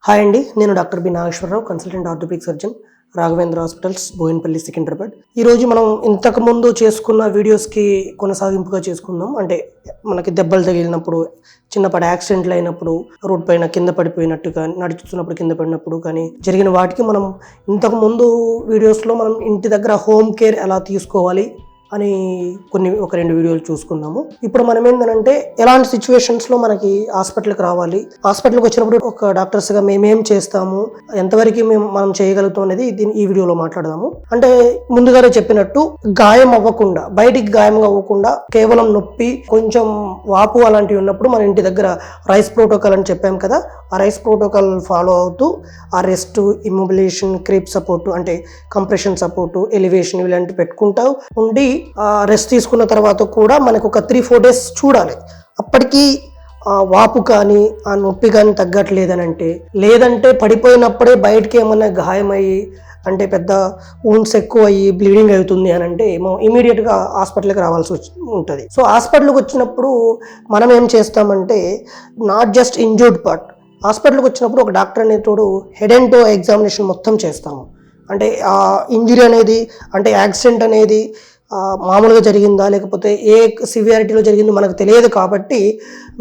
Hi అండి, నేను doctor B Nageswara Rao, consultant orthopaedic surgeon, Raghavendra hospitals, Bowenpally, Secunderabad. ఈరోజు మనం ఇంతకుముందు చేసుకున్న వీడియోస్కి కొనసాగింపుగా చేసుకుందాం. అంటే మనకి దెబ్బలు తగిలినప్పుడు, చిన్నపాటి యాక్సిడెంట్లు అయినప్పుడు, రోడ్ పైన కింద పడిపోయినట్టు కానీ, నడుచుతున్నప్పుడు కింద పడినప్పుడు కానీ జరిగిన వాటికి మనం ఇంతకుముందు వీడియోస్లో మనం ఇంటి దగ్గర హోమ్ కేర్ ఎలా తీసుకోవాలి అని ఒక రెండు వీడియోలు చూసుకున్నాము. ఇప్పుడు మనం ఏంటంటే ఎలాంటి సిచ్యువేషన్స్లో మనకి హాస్పిటల్కి రావాలి, హాస్పిటల్కి వచ్చినప్పుడు ఒక డాక్టర్స్గా మేమేం చేస్తాము, ఎంతవరకు మనం చేయగలుగుతాం అనేది ఈ వీడియోలో మాట్లాడదాము. అంటే ముందుగానే చెప్పినట్టు గాయం అవ్వకుండా, బయటికి గాయం అవ్వకుండా కేవలం నొప్పి, కొంచెం వాపు అలాంటివి ఉన్నప్పుడు మన ఇంటి దగ్గర రైస్ ప్రోటోకాల్ అని చెప్పాం కదా, ఆ రైస్ ప్రోటోకాల్ ఫాలో అవుతూ ఆ రెస్ట్, ఇమ్మొబిలేషన్, క్రీప్ సపోర్టు అంటే కంప్రెషన్ సపోర్టు, ఎలివేషన్ ఇలాంటివి పెట్టుకుంటూ ఉండి రెస్ట్ తీసుకున్న తర్వాత కూడా మనకు ఒక 3-4 డేస్ చూడాలి. అప్పటికీ వాపు కానీ ఆ నొప్పి కానీ తగ్గట్లేదనంటే, లేదంటే పడిపోయినప్పుడే బయటకి ఏమన్నా గాయమయ్యి అంటే పెద్ద ఊన్స్ ఎక్కువ అయ్యి బ్లీడింగ్ అవుతుంది అని అంటే ఏమో ఇమీడియట్గా హాస్పిటల్కి రావాల్సి ఉంటుంది. సో హాస్పిటల్కి వచ్చినప్పుడు మనం ఏం చేస్తామంటే, నాట్ జస్ట్ ఇంజూర్డ్ పార్ట్, హాస్పిటల్కి వచ్చినప్పుడు ఒక డాక్టర్ అనేటోడు హెడ్ అండ్ టో ఎగ్జామినేషన్ మొత్తం చేస్తాము. అంటే ఆ ఇంజురీ అనేది, అంటే యాక్సిడెంట్ అనేది మామూలుగా జరిగిందా లేకపోతే ఏ సివియారిటీలో జరిగిందో మనకు తెలియదు. కాబట్టి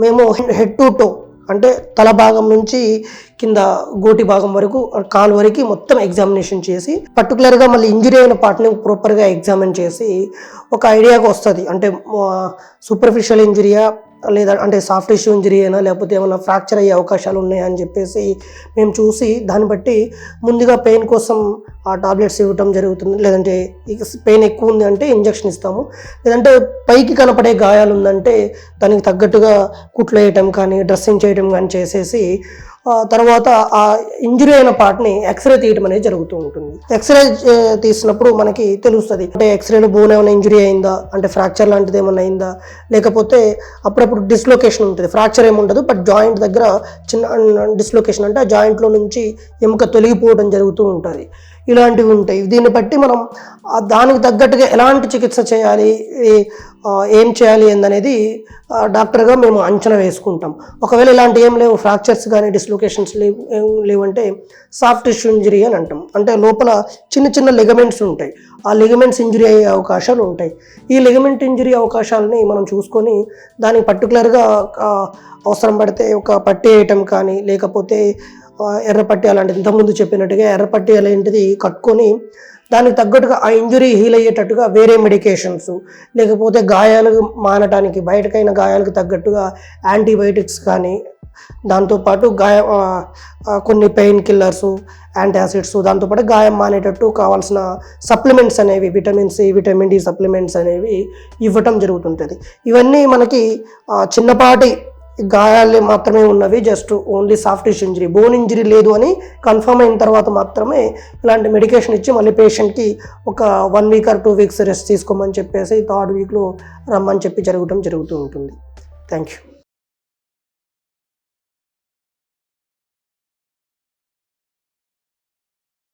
మేము హెడ్ టు టో అంటే తల భాగం నుంచి కింద గోటి భాగం వరకు, కాలు వరకు మొత్తం ఎగ్జామినేషన్ చేసి, పర్టికులర్గా మళ్ళీ ఇంజరీ అయిన పార్ట్ని ప్రాపర్గా ఎగ్జామిన్ చేసి ఒక ఐడియాగా వస్తుంది. అంటే సూపర్ఫిషియల్ ఇంజరీయా లేదా అంటే సాఫ్ట్ టిష్యూ ఇంజరీ అయినా లేకపోతే ఏమైనా ఫ్రాక్చర్ అయ్యే అవకాశాలు ఉన్నాయా అని చెప్పేసి మేము చూసి దాన్ని బట్టి ముందుగా పెయిన్ కోసం ఆ టాబ్లెట్స్ ఇవ్వటం జరుగుతుంది. లేదంటే పెయిన్ ఎక్కువ ఉంది అంటే ఇంజక్షన్ ఇస్తాము. లేదంటే పైకి కనపడే గాయాలు ఉందంటే దానికి తగ్గట్టుగా కుట్లు వేయటం కానీ, డ్రెస్సింగ్ చేయడం కానీ చేసేసి తర్వాత ఆ ఇంజురీ అయిన పార్ట్ని ఎక్స్రే తీయడం అనేది జరుగుతూ ఉంటుంది. ఎక్స్రే తీసినప్పుడు మనకి తెలుస్తుంది, అంటే ఎక్స్రేలో బోన్ ఏమైనా ఇంజురీ అయిందా, అంటే ఫ్రాక్చర్ లాంటిది ఏమైనా అయిందా, లేకపోతే అప్పుడప్పుడు డిస్లొకేషన్ ఉంటుంది. ఫ్రాక్చర్ ఏమి ఉండదు, బట్ జాయింట్ దగ్గర చిన్న డిస్లొకేషన్, అంటే ఆ జాయింట్లో నుంచి ఎముక తొలగిపోవడం జరుగుతూ ఉంటుంది. ఇలాంటివి ఉంటాయి. దీన్ని బట్టి మనం దానికి తగ్గట్టుగా ఎలాంటి చికిత్స చేయాలి, ఏం చేయాలి అనేది డాక్టర్గా మేము అంచనా వేసుకుంటాం. ఒకవేళ ఇలాంటి ఏం లేవు, ఫ్రాక్చర్స్ కానీ డిస్లొకేషన్స్ లేవంటే సాఫ్ట్ టిష్యూ ఇంజరీ అని అంటాం. అంటే లోపల చిన్న చిన్న లిగమెంట్స్ ఉంటాయి, ఆ లిగమెంట్స్ ఇంజరీ అయ్యే అవకాశాలు ఉంటాయి. ఈ లిగమెంట్ ఇంజరీ అవకాశాలని మనం చూసుకొని దానికి పర్టికులర్గా అవసరం పడితే ఒక పట్టి వేయటం కానీ, లేకపోతే ఎర్రపట్టి అలాంటిది ఇంతకుముందు చెప్పినట్టుగా ఎర్రపట్టి అలాంటిది కట్టుకొని దానికి తగ్గట్టుగా ఆ ఇంజురీ హీల్ అయ్యేటట్టుగా వేరే మెడికేషన్స్, లేకపోతే గాయాలు మానటానికి బయటకైన గాయాలకు తగ్గట్టుగా యాంటీబయోటిక్స్ కానీ, దాంతోపాటు కొన్ని పెయిన్ కిల్లర్సు, యాంటాసిడ్స్, దాంతోపాటు గాయం మానేటట్టు కావాల్సిన సప్లిమెంట్స్ అనేవి, vitamin C, vitamin D supplements అనేవి ఇవ్వటం జరుగుతుంటుంది. ఇవన్నీ మనకి చిన్నపాటి గాయాలు మాత్రమే ఉన్నవి, just only soft tissue injury, bone injury లేదు అని కన్ఫర్మ్ అయిన తర్వాత మాత్రమే ఇలాంటి మెడికేషన్ ఇచ్చి మళ్ళీ పేషెంట్కి ఒక 1 వీక్ or 2 వీక్స్ రెస్ట్ తీసుకోమని చెప్పేసి 3rd వీక్లో రమ్మని చెప్పి జరుగుతూ ఉంటుంది. Thank you.